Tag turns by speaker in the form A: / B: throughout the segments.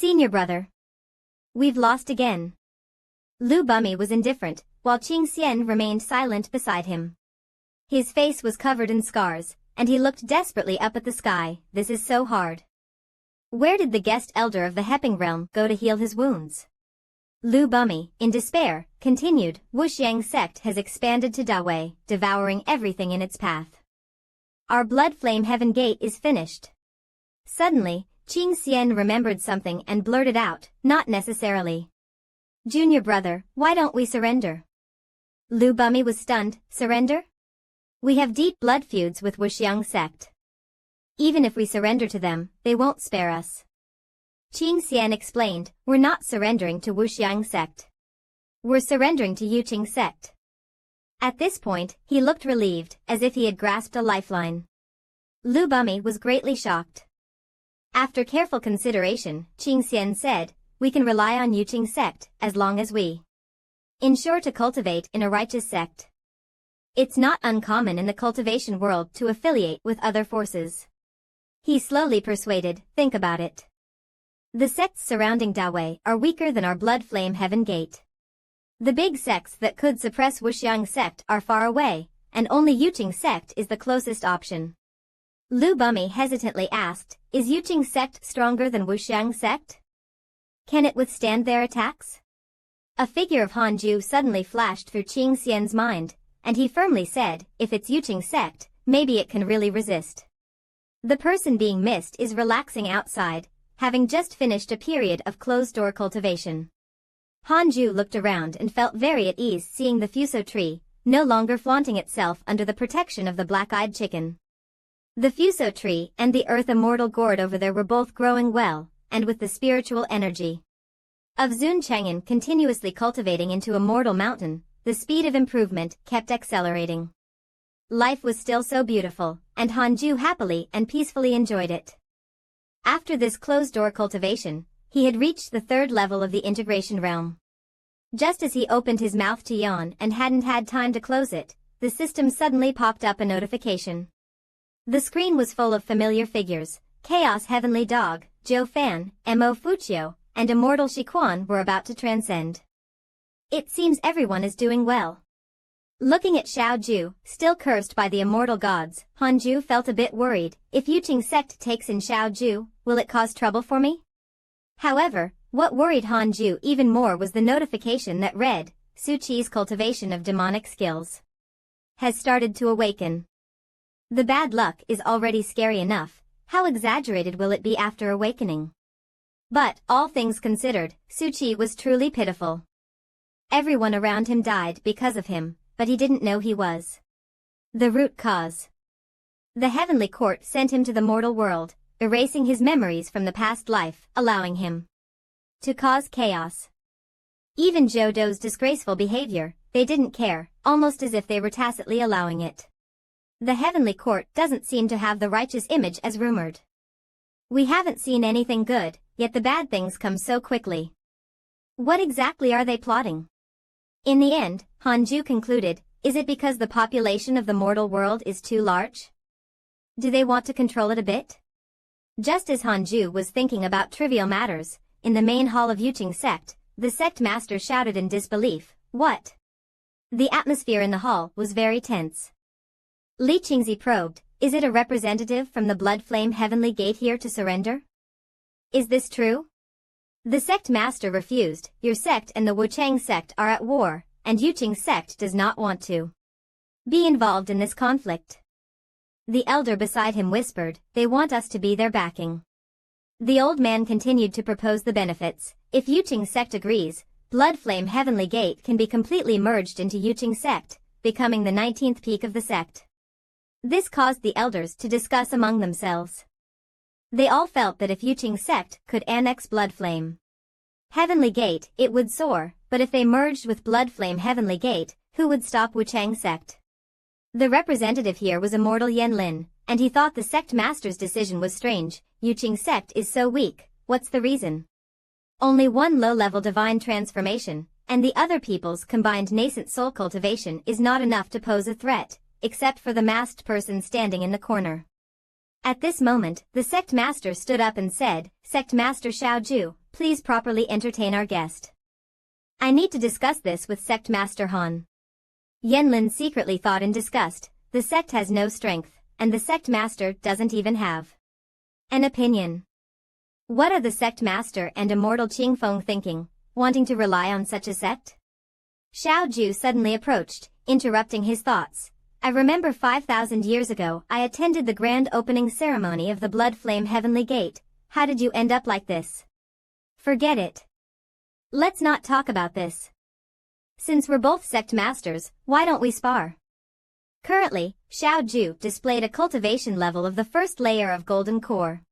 A: Senior brother. We've lost again. Lu Bumi was indifferent, while Qing Xian remained silent beside him. His face was covered in scars, and he looked desperately up at the sky. This is so hard. Where did the guest elder of the Heping realm go to heal his wounds? Lu Bumi, in despair, continued, Wuxiang sect has expanded to Dawei, devouring everything in its path. Our blood flame heaven gate is finished. Suddenly, Qing Xian remembered something and blurted out, not necessarily. Junior brother, why don't we surrender? Lu Bumi was stunned. Surrender? We have deep blood feuds with Wuxiang sect. Even if we surrender to them, they won't spare us. Qing Xian explained, we're not surrendering to Wuxiang sect. We're surrendering to Yuqing sect. At this point, he looked relieved, as if he had grasped a lifeline. Lu Bumi was greatly shocked. After careful consideration, Qing Xian said, we can rely on Yuqing sect, as long as we ensure to cultivate in a righteous sect. It's not uncommon in the cultivation world to affiliate with other forces. He slowly persuaded, think about it. The sects surrounding Dawei are weaker than our blood flame heaven gate. The big sects that could suppress Wuxiang sect are far away, and only Yuqing sect is the closest option. Lu Bumi hesitantly asked, is Yuqing sect stronger than Wuxiang sect? Can it withstand their attacks? A figure of Hanju suddenly flashed through Qing Xian's mind, and he firmly said, if it's Yuqing sect, maybe it can really resist. The person being missed is relaxing outside, having just finished a period of closed-door cultivation. Hanju looked around and felt very at ease seeing the Fuso tree, no longer flaunting itself under the protection of the black-eyed chicken. The Fuso tree and the earth immortal gourd over there were both growing well, and with the spiritual energy of Zun Cheng'an continuously cultivating into a mortal mountain, the speed of improvement kept accelerating. Life was still so beautiful, and Hanju happily and peacefully enjoyed it. After this closed-door cultivation, he had reached the third level of the integration realm. Just as he opened his mouth to yawn and hadn't had time to close it, the system suddenly popped up a notification. The screen was full of familiar figures. Chaos Heavenly Dog, Zhou Fan, Mo Fuqiu, and Immortal Shiquan were about to transcend. It seems everyone is doing well. Looking at Xiao Ju, still cursed by the immortal gods, Hanju felt a bit worried. If Yuqing sect takes in Xiao Ju, will it cause trouble for me? However, what worried Hanju even more was the notification that read, Su Qi's cultivation of demonic skills has started to awaken. The bad luck is already scary enough, how exaggerated will it be after awakening? But, all things considered, Su Qi was truly pitiful. Everyone around him died because of him, but he didn't know he was the root cause. The heavenly court sent him to the mortal world, erasing his memories from the past life, allowing him to cause chaos. Even Zhou Dou's disgraceful behavior, they didn't care, almost as if they were tacitly allowing it. The heavenly court doesn't seem to have the righteous image as rumored. We haven't seen anything good, yet the bad things come so quickly. What exactly are they plotting? In the end, Hanju concluded, is it because the population of the mortal world is too large? Do they want to control it a bit? Just as Hanju was thinking about trivial matters, in the main hall of Yuqing sect, the sect master shouted in disbelief, what? The atmosphere in the hall was very tense. Li Qingzi probed, is it a representative from the blood flame heavenly gate here to surrender? Is this true? The sect master refused, your sect and the Wuchang sect are at war, and Yuqing sect does not want to be involved in this conflict. The elder beside him whispered, they want us to be their backing. The old man continued to propose the benefits. If Yuqing sect agrees, blood flame heavenly gate can be completely merged into Yuqing sect, becoming the 19th peak of the sect. This caused the elders to discuss among themselves. They all felt that if Yuqing sect could annex blood flame heavenly gate, it would soar, but if they merged with blood flame heavenly gate, who would stop Wuchang sect? The representative here was Immortal Yen Lin, and he thought the sect master's decision was strange. Yuqing sect is so weak, what's the reason? Only one low-level divine transformation, and the other people's combined nascent soul cultivation is not enough to pose a threat, except for the masked person standing in the corner. At this moment, the sect master stood up and said, "Sect Master Xiaoju, please properly entertain our guest. I need to discuss this with Sect Master Han." Yanlin secretly thought in disgust, the sect has no strength, and the sect master doesn't even have an opinion. What are the sect master and immortal Qingfeng thinking, wanting to rely on such a sect? Xiaoju suddenly approached, interrupting his thoughts. "I remember 5,000 years ago I attended the grand opening ceremony of the Blood Flame Heavenly Gate. How did you end up like this?" "Forget it. Let's not talk about this. Since we're both sect masters, why don't we spar?" Currently, Xiaoju displayed a cultivation level of the first layer of golden core.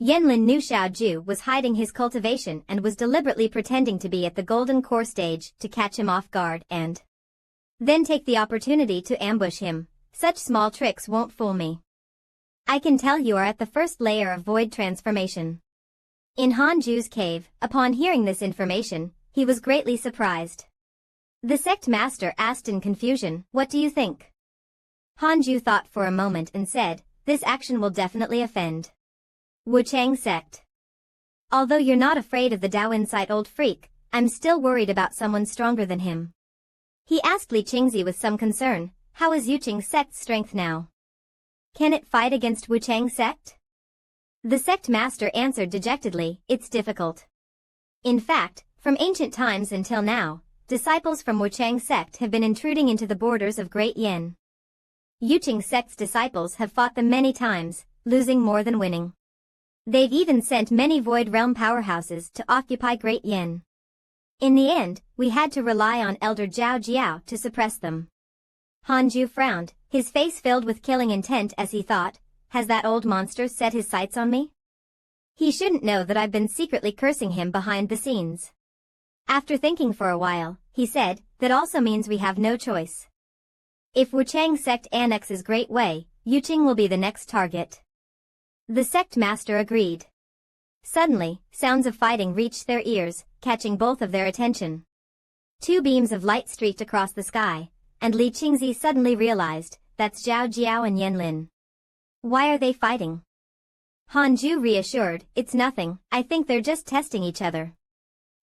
A: Yanlin knew Xiaoju was hiding his cultivation and was deliberately pretending to be at the golden core stage to catch him off guard and then take the opportunity to ambush him. Such small tricks won't fool me. I can tell you are at the first layer of void transformation. In Hanju's cave, upon hearing this information, he was greatly surprised. The sect master asked in confusion, "What do you think?" Hanju thought for a moment and said, "This action will definitely offend Wuchang sect. Although you're not afraid of the Dao Insight old freak, I'm still worried about someone stronger than him." He asked Li Qingzi with some concern, "How is Yuqing sect's strength now? Can it fight against Wuchang sect?" The sect master answered dejectedly, "It's difficult. In fact, from ancient times until now, disciples from Wuchang sect have been intruding into the borders of Great Yin. Yuqing sect's disciples have fought them many times, losing more than winning. They've even sent many Void Realm powerhouses to occupy Great Yin. In the end, we had to rely on Elder Zhao Jiao to suppress them." Hanju frowned, his face filled with killing intent as he thought, "Has that old monster set his sights on me? He shouldn't know that I've been secretly cursing him behind the scenes." After thinking for a while, he said, "That also means we have no choice. If Wuchang sect annexes Great Wei, Yuqing will be the next target." The sect master agreed. Suddenly, sounds of fighting reached their ears, catching both of their attention. Two beams of light streaked across the sky, and Li Qingzi suddenly realized, that's Zhao Jiao and Yanlin. Why are they fighting? Hanju reassured, "It's nothing, I think they're just testing each other."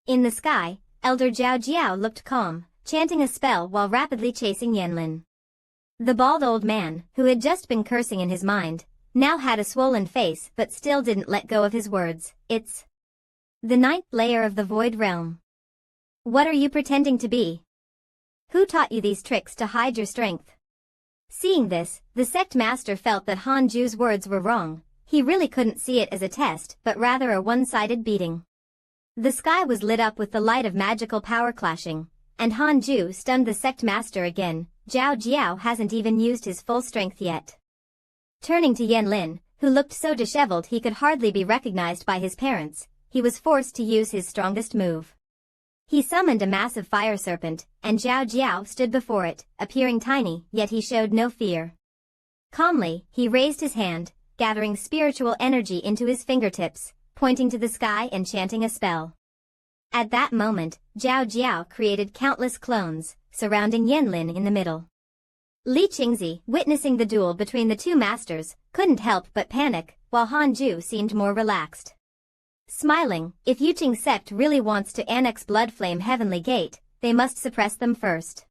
A: In the sky, Elder Zhao Jiao looked calm, chanting a spell while rapidly chasing Yanlin. The bald old man, who had just been cursing in his mind, now had a swollen face but still didn't let go of his words. "It's the 9th layer of the Void Realm. What are you pretending to be? Who taught you these tricks to hide your strength?" Seeing this, the sect master felt that Hanju's words were wrong. He really couldn't see it as a test but rather a one-sided beating. The sky was lit up with the light of magical power clashing, and Hanju stunned the sect master again. Zhao Jiao hasn't even used his full strength yet. Turning to Yanlin, who looked so disheveled he could hardly be recognized by his parents, he was forced to use his strongest move. He summoned a massive fire serpent, and Zhao Jiao stood before it, appearing tiny, yet he showed no fear. Calmly, he raised his hand, gathering spiritual energy into his fingertips, pointing to the sky and chanting a spell. At that moment, Zhao Jiao created countless clones, surrounding Yanlin in the middle. Li Qingzi, witnessing the duel between the two masters, couldn't help but panic, while Hanju seemed more relaxed. Smiling, if Yuqing sect really wants to annex Bloodflame Heavenly Gate, they must suppress them first.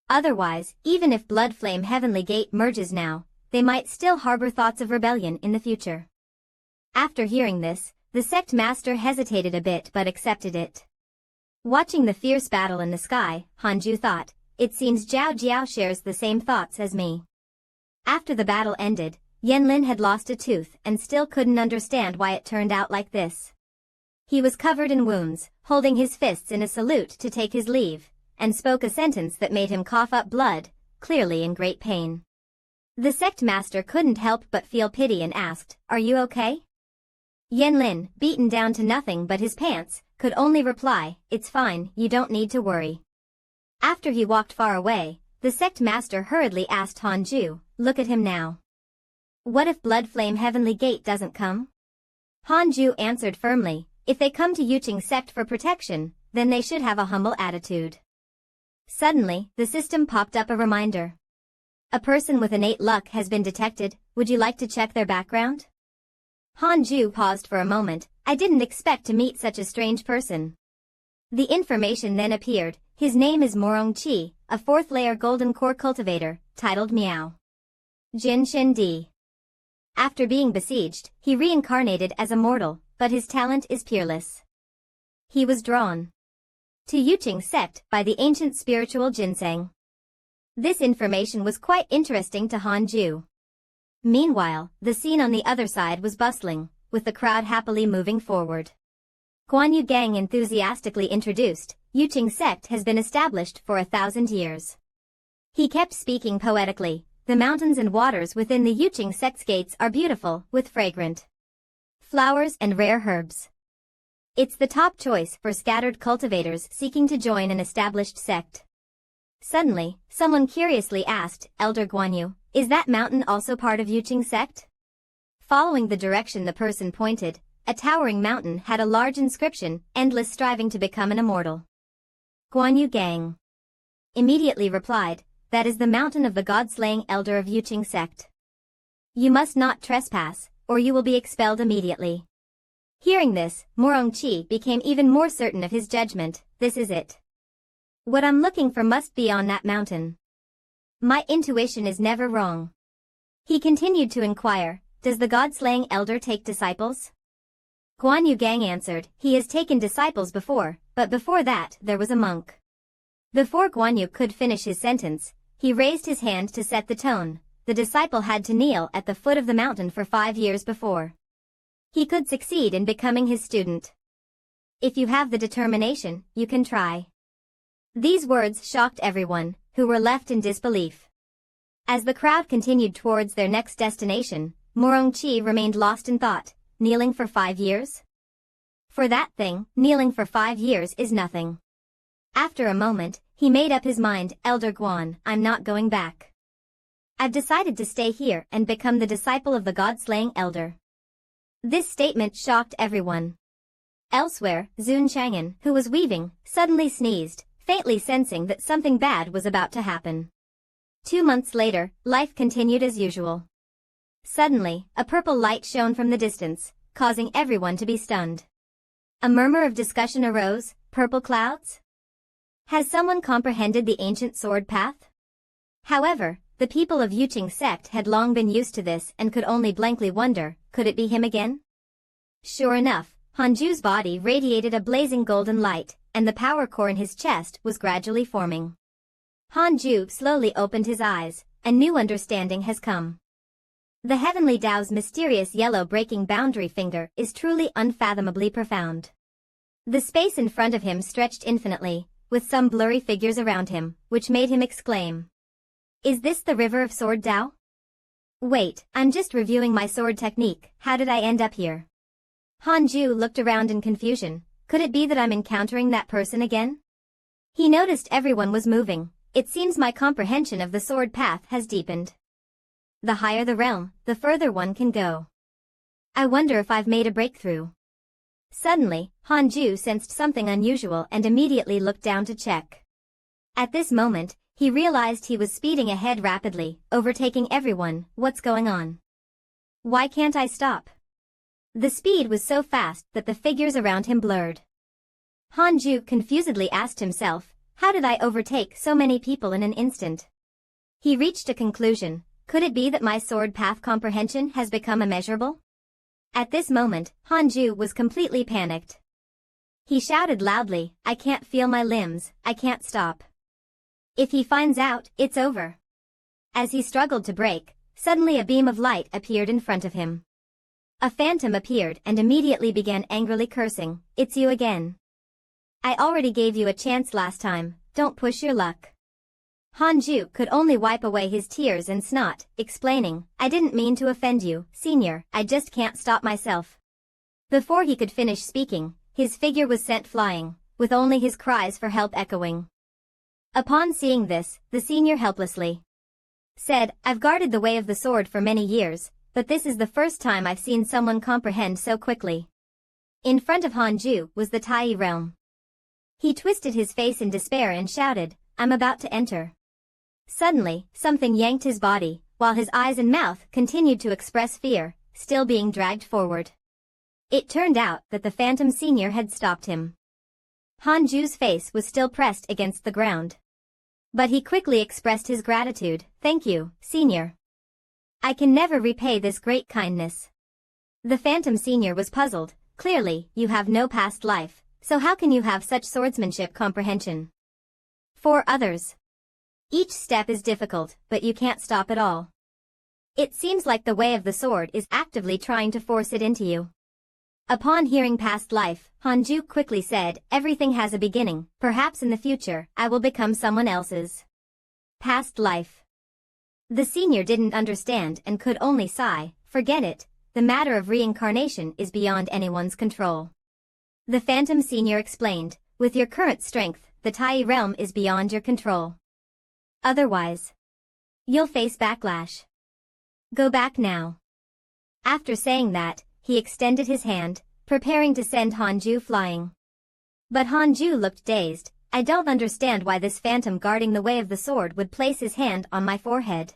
A: Otherwise, even if Bloodflame Heavenly Gate merges now, they might still harbor thoughts of rebellion in the future. After hearing this, the sect master hesitated a bit but accepted it. Watching the fierce battle in the sky, Hanju thought, "It seems Zhao Jiao shares the same thoughts as me." After the battle ended, Yanlin had lost a tooth and still couldn't understand why it turned out like this. He was covered in wounds, holding his fists in a salute to take his leave, and spoke a sentence that made him cough up blood, clearly in great pain. The sect master couldn't help but feel pity and asked, "Are you okay?" Yanlin, beaten down to nothing but his pants, could only reply, "It's fine, you don't need to worry." After he walked far away, the sect master hurriedly asked Hanju, "Look at him now. What if Bloodflame Heavenly Gate doesn't come?" Hanju answered firmly, "If they come to Yuqing sect for protection, then they should have a humble attitude." Suddenly, the system popped up a reminder. A person with innate luck has been detected, would you like to check their background? Hanju paused for a moment. I didn't expect to meet such a strange person. The information then appeared. His name is Morong Chi, a 4th-layer golden core cultivator, titled Miao. Jin Shin Di. After being besieged, he reincarnated as a mortal, but his talent is peerless. He was drawn to Yuqing sect by the ancient spiritual ginseng. This information was quite interesting to Hanju. Meanwhile, the scene on the other side was bustling, with the crowd happily moving forward. Guan Yu Gang enthusiastically introduced, Yuqing sect has been established for 1,000 years. He kept speaking poetically. The mountains and waters within the Yuqing sect's gates are beautiful, with fragrant flowers and rare herbs. It's the top choice for scattered cultivators seeking to join an established sect. Suddenly, someone curiously asked, Elder Guan Yu, is that mountain also part of Yuqing sect? Following the direction the person pointed, a towering mountain had a large inscription, endless striving to become an immortal. Guan Yu Gang immediately replied, that is the mountain of the god-slaying elder of Yuqing sect. You must not trespass, or you will be expelled immediately. Hearing this, Morong Chi became even more certain of his judgment. This is it. What I'm looking for must be on that mountain. My intuition is never wrong. He continued to inquire, does the god-slaying elder take disciples? Guan Yu Gang answered, he has taken disciples before, but before that there was a monk. Before Guan Yu could finish his sentence, he raised his hand to set the tone. The disciple had to kneel at the foot of the mountain for 5 years before he could succeed in becoming his student. If you have the determination, you can try. These words shocked everyone, who were left in disbelief. As the crowd continued towards their next destination, Morong Chi remained lost in thought. Kneeling for 5 years? For that thing, kneeling for 5 years is nothing. After a moment, he made up his mind, Elder Guan, I'm not going back. I've decided to stay here and become the disciple of the god-slaying elder. This statement shocked everyone. Elsewhere, Zun Chang'an, who was weaving, suddenly sneezed, faintly sensing that something bad was about to happen. 2 months later, life continued as usual. Suddenly, a purple light shone from the distance, causing everyone to be stunned. A murmur of discussion arose, purple clouds? Has someone comprehended the ancient sword path? However, the people of Yuqing sect had long been used to this and could only blankly wonder, could it be him again? Sure enough, Hanju's body radiated a blazing golden light, and the power core in his chest was gradually forming. Hanju slowly opened his eyes. A new understanding has come. The heavenly Tao's mysterious yellow breaking boundary finger is truly unfathomably profound. The space in front of him stretched infinitely, with some blurry figures around him, which made him exclaim. Is this the river of sword Tao? Wait, I'm just reviewing my sword technique, how did I end up here? Hanju looked around in confusion. Could it be that I'm encountering that person again? He noticed everyone was moving. It seems my comprehension of the sword path has deepened. The higher the realm, the further one can go. I wonder if I've made a breakthrough. Suddenly, Hanju sensed something unusual and immediately looked down to check. At this moment, he realized he was speeding ahead rapidly, overtaking everyone. What's going on? Why can't I stop? The speed was so fast that the figures around him blurred. Hanju confusedly asked himself, how did I overtake so many people in an instant? He reached a conclusion. Could it be that my sword path comprehension has become immeasurable? At this moment, Hanju was completely panicked. He shouted loudly, I can't feel my limbs, I can't stop. If he finds out, it's over. As he struggled to break, suddenly a beam of light appeared in front of him. A phantom appeared and immediately began angrily cursing, it's you again. I already gave you a chance last time, don't push your luck. Hanju could only wipe away his tears and snot, explaining, I didn't mean to offend you, senior, I just can't stop myself. Before he could finish speaking, his figure was sent flying, with only his cries for help echoing. Upon seeing this, the senior helplessly said, I've guarded the way of the sword for many years, but this is the first time I've seen someone comprehend so quickly. In front of Hanju was the Tai realm. He twisted his face in despair and shouted, I'm about to enter. Suddenly, something yanked his body, while his eyes and mouth continued to express fear, still being dragged forward. It turned out that the Phantom Senior had stopped him. Hanju's face was still pressed against the ground. But he quickly expressed his gratitude. Thank you, Senior. I can never repay this great kindness. The Phantom Senior was puzzled. Clearly, you have no past life, so how can you have such swordsmanship comprehension? For others. Each step is difficult, but you can't stop at all. It seems like the way of the sword is actively trying to force it into you. Upon hearing past life, Hanju quickly said, everything has a beginning, perhaps in the future, I will become someone else's. Past life. The senior didn't understand and could only sigh, forget it, the matter of reincarnation is beyond anyone's control. The Phantom Senior explained, with your current strength, the Tai realm is beyond your control. Otherwise, you'll face backlash. Go back now. After saying that, he extended his hand, preparing to send Hanju flying. But Hanju looked dazed. I don't understand why this phantom guarding the way of the sword would place his hand on my forehead.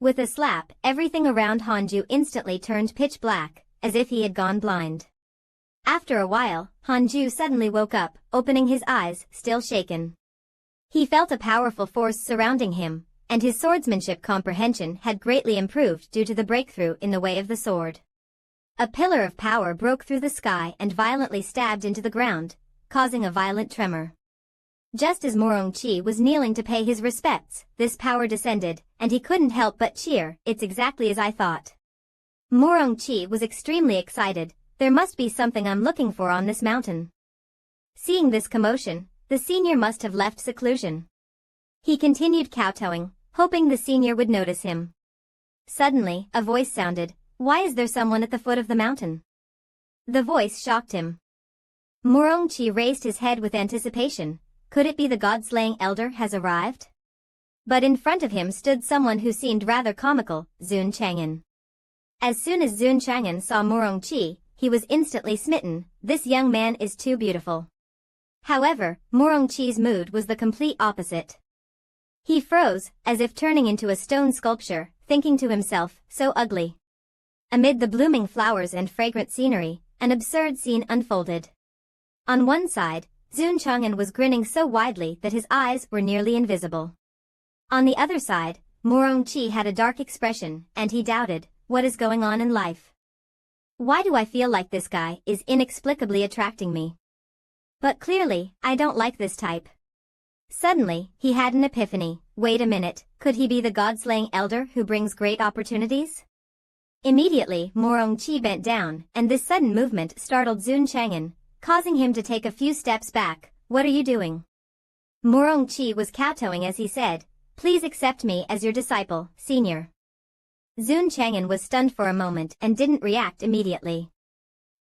A: With a slap, everything around Hanju instantly turned pitch black, as if he had gone blind. After a while, Hanju suddenly woke up, opening his eyes, still shaken. He felt a powerful force surrounding him, and his swordsmanship comprehension had greatly improved due to the breakthrough in the way of the sword. A pillar of power broke through the sky and violently stabbed into the ground, causing a violent tremor. Just as Morong-chi was kneeling to pay his respects, this power descended, and he couldn't help but cheer. It's exactly as I thought. Morong-chi was extremely excited. There must be something I'm looking for on this mountain. Seeing this commotion, the senior must have left seclusion. He continued kowtowing, hoping the senior would notice him. Suddenly, a voice sounded. Why is there someone at the foot of the mountain? The voice shocked him. Morong-chi raised his head with anticipation. Could it be the god-slaying elder has arrived? But in front of him stood someone who seemed rather comical, Zun Chang'an. As soon as Zun Chang'an saw Morong-chi, he was instantly smitten. This young man is too beautiful. However, Morong-chi's mood was the complete opposite. He froze, as if turning into a stone sculpture, thinking to himself, so ugly. Amid the blooming flowers and fragrant scenery, an absurd scene unfolded. On one side, Zun Chang'an was grinning so widely that his eyes were nearly invisible. On the other side, Morong-chi had a dark expression, and he doubted, what is going on in life? Why do I feel like this guy is inexplicably attracting me? But clearly, I don't like this type. Suddenly, he had an epiphany. Wait a minute, could he be the god-slaying elder who brings great opportunities? Immediately, Morong-chi bent down, and this sudden movement startled Zun Chang'an, causing him to take a few steps back. What are you doing? Morong-chi was kowtowing as he said, please accept me as your disciple, senior. Zun Chang'an was stunned for a moment and didn't react immediately.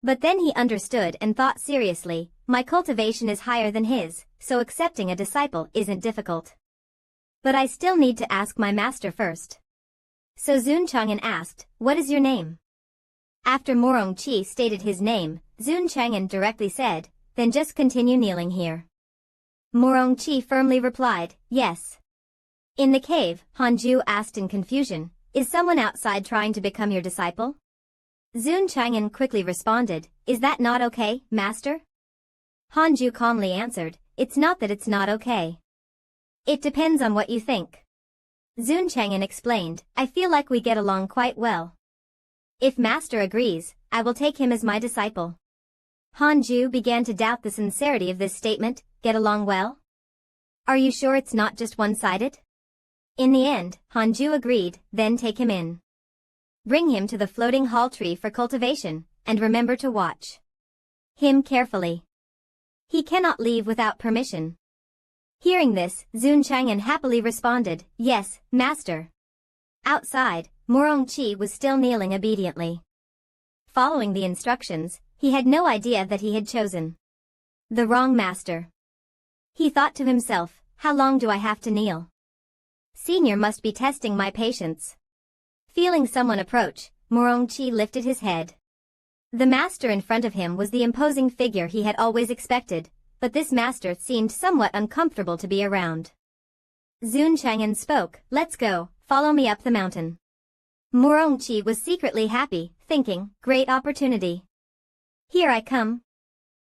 A: But then he understood and thought seriously, my cultivation is higher than his, so accepting a disciple isn't difficult. But I still need to ask my master first. So Zun Chang'an asked, what is your name? After Morong-chi stated his name, Zun Chang'an directly said, then just continue kneeling here. Morong-chi firmly replied, yes. In the cave, Hanju asked in confusion, is someone outside trying to become your disciple? Zun Chang'an quickly responded, is that not okay, master? Hanju calmly answered, it's not that it's not okay. It depends on what you think. Zun Chang'an explained, I feel like we get along quite well. If master agrees, I will take him as my disciple. Hanju began to doubt the sincerity of this statement, get along well? Are you sure it's not just one-sided? In the end, Hanju agreed, then take him in. Bring him to the floating hall tree for cultivation, and remember to watch him carefully. He cannot leave without permission. Hearing this, Zun Chang'an happily responded, yes, master. Outside, Morong-chi was still kneeling obediently. Following the instructions, he had no idea that he had chosen the wrong master. He thought to himself, how long do I have to kneel? Senior must be testing my patience. Feeling someone approach, Morong-chi lifted his head. The master in front of him was the imposing figure he had always expected, but this master seemed somewhat uncomfortable to be around. Zun Chang'an spoke, let's go, follow me up the mountain. Morongqi was secretly happy, thinking, great opportunity. Here I come.